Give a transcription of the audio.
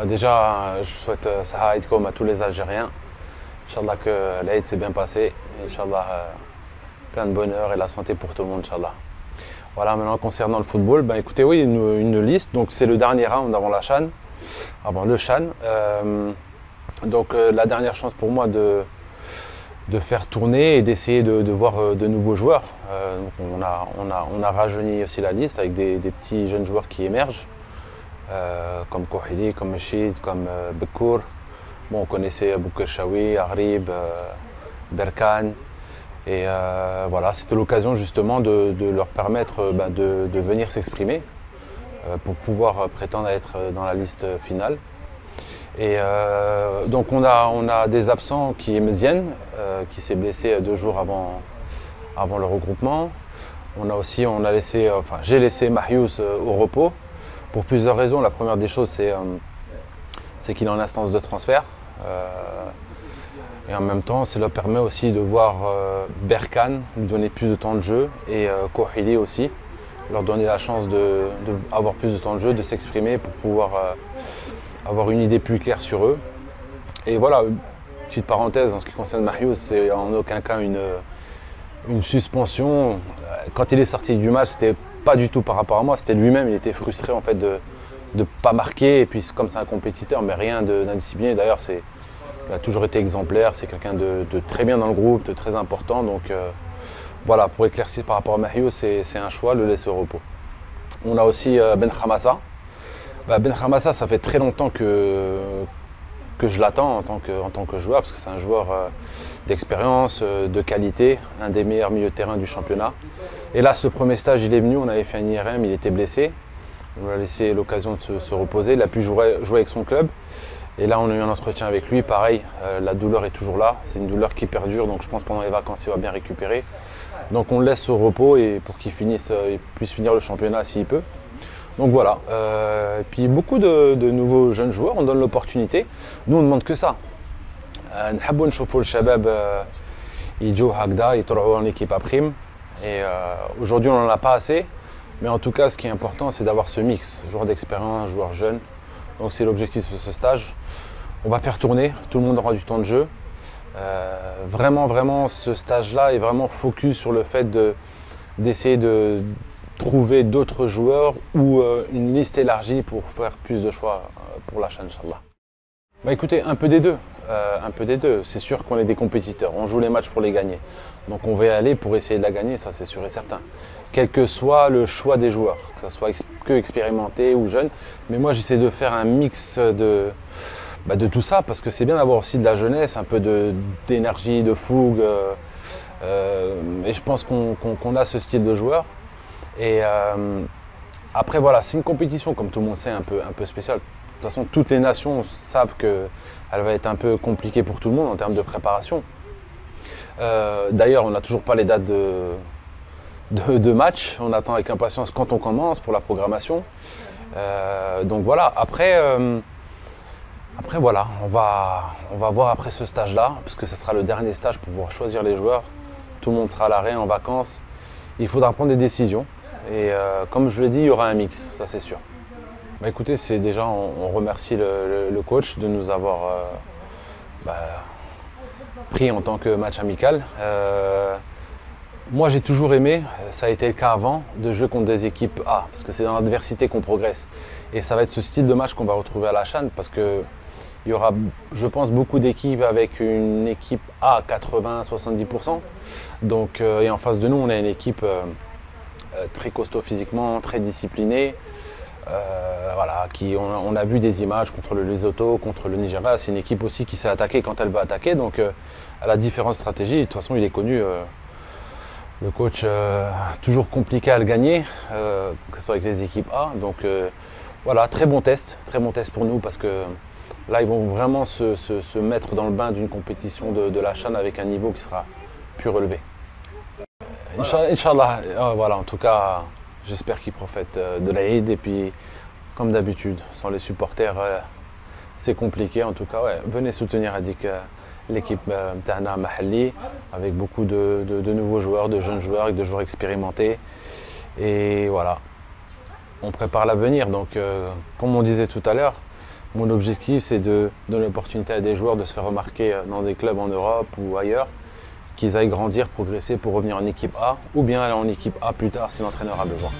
Déjà, je souhaite Saha Eid Kom à tous les Algériens. Inch'Allah que l'Aïd s'est bien passé. Inch'Allah, plein de bonheur et la santé pour tout le monde, Inch'Allah. Voilà, maintenant concernant le football, ben écoutez, oui, une liste. Donc c'est le dernier round avant la CHAN, avant le CHAN. La dernière chance pour moi de faire tourner et d'essayer de voir de nouveaux joueurs. On a rajeuni aussi la liste avec des petits jeunes joueurs qui émergent. Comme Kouhili, comme Mechid, comme Bekour. Bon, on connaissait Bouker Chaoui, Harib, Berkane. Et voilà, c'était l'occasion justement de leur permettre de venir s'exprimer pour pouvoir prétendre à être dans la liste finale. Et donc on a des absents qui est Mzienne, qui s'est blessé 2 jours avant le regroupement. J'ai laissé Marius au repos. Pour plusieurs raisons. La première des choses, c'est qu'il est en instance de transfert. Et en même temps, ça leur permet aussi de voir Berkane lui donner plus de temps de jeu et Kouhili aussi, leur donner la chance d'avoir plus de temps de jeu, de s'exprimer pour pouvoir avoir une idée plus claire sur eux. Et voilà, petite parenthèse en ce qui concerne Marius, c'est en aucun cas une suspension. Quand il est sorti du match, c'était pas du tout par rapport à moi, c'était lui-même, il était frustré en fait de ne pas marquer, et puis comme c'est un compétiteur, mais rien d'indiscipliné. D'ailleurs, il a toujours été exemplaire, c'est quelqu'un de très bien dans le groupe, de très important. Donc voilà, pour éclaircir par rapport à Mahio, c'est un choix, le laisser au repos. On a aussi Ben Khamassa. Ben Khamassa, ça fait très longtemps que je l'attends en tant que joueur, parce que c'est un joueur d'expérience, de qualité, un des meilleurs milieux de terrain du championnat. Et là, ce premier stage, il est venu, on avait fait un IRM, il était blessé. On lui a laissé l'occasion de se reposer, il a pu jouer avec son club. Et là, on a eu un entretien avec lui, pareil, la douleur est toujours là, c'est une douleur qui perdure, donc je pense pendant les vacances, il va bien récupérer. Donc on le laisse au repos et pour qu'il puisse finir le championnat s'il peut. Donc voilà, et puis beaucoup de nouveaux jeunes joueurs, on donne l'opportunité. Nous, on ne demande que ça. نحبوا نشوفوا الشباب يجوا هكذا يطلعوا en équipe à prime. Et aujourd'hui, on n'en a pas assez. Mais en tout cas, ce qui est important, c'est d'avoir ce mix, joueur d'expérience, joueur jeune. Donc c'est l'objectif de ce stage. On va faire tourner, tout le monde aura du temps de jeu. Vraiment, ce stage-là est vraiment focus sur le fait d'essayer de trouver d'autres joueurs ou une liste élargie pour faire plus de choix pour la CHAN, Inch'Allah. Bah écoutez, un peu des deux. C'est sûr qu'on est des compétiteurs, on joue les matchs pour les gagner. Donc on va y aller pour essayer de la gagner, ça c'est sûr et certain. Quel que soit le choix des joueurs, que ce soit que expérimenté ou jeune. Mais moi j'essaie de faire un mix de tout ça, parce que c'est bien d'avoir aussi de la jeunesse, un peu d'énergie, de fougue. Et je pense qu'on a ce style de joueur. Et après voilà, c'est une compétition, comme tout le monde sait, un peu spéciale. De toute façon, toutes les nations savent qu'elle va être un peu compliquée pour tout le monde en termes de préparation. D'ailleurs, on n'a toujours pas les dates de match. On attend avec impatience quand on commence pour la programmation. Donc voilà, après voilà, on va voir après ce stage-là, parce que ce sera le dernier stage pour pouvoir choisir les joueurs. Tout le monde sera à l'arrêt, en vacances. Il faudra prendre des décisions. Et comme je l'ai dit, il y aura un mix, ça c'est sûr. Bah écoutez, on remercie le coach de nous avoir pris en tant que match amical. Moi j'ai toujours aimé, ça a été le cas avant, de jouer contre des équipes A, parce que c'est dans l'adversité qu'on progresse. Et ça va être ce style de match qu'on va retrouver à la CHAN, parce qu'il y aura, je pense, beaucoup d'équipes avec une équipe A à 80-70%. Donc, et en face de nous, on a une équipe très costaud physiquement, très disciplinée. Voilà, on a vu des images contre le Lesotho, contre le Nigeria. C'est une équipe aussi qui sait attaquer quand elle veut attaquer. Donc elle a différentes stratégies. De toute façon, il est connu, le coach, toujours compliqué à le gagner, que ce soit avec les équipes A. Donc voilà, très bon test pour nous, parce que là, ils vont vraiment se mettre dans le bain d'une compétition de la CHAN avec un niveau qui sera plus relevé. Inch'Allah, voilà, en tout cas, j'espère qu'ils profitent de l'Aïd. Et puis, comme d'habitude, sans les supporters, c'est compliqué. En tout cas, ouais, venez soutenir l'équipe Tana Mahalli, avec beaucoup de nouveaux joueurs, de jeunes joueurs, avec de joueurs expérimentés. Et voilà, on prépare l'avenir. Donc, comme on disait tout à l'heure, Mon objectif, c'est de donner l'opportunité à des joueurs de se faire remarquer dans des clubs en Europe ou ailleurs, qu'ils aillent grandir, progresser pour revenir en équipe A ou bien aller en équipe A plus tard si l'entraîneur a besoin.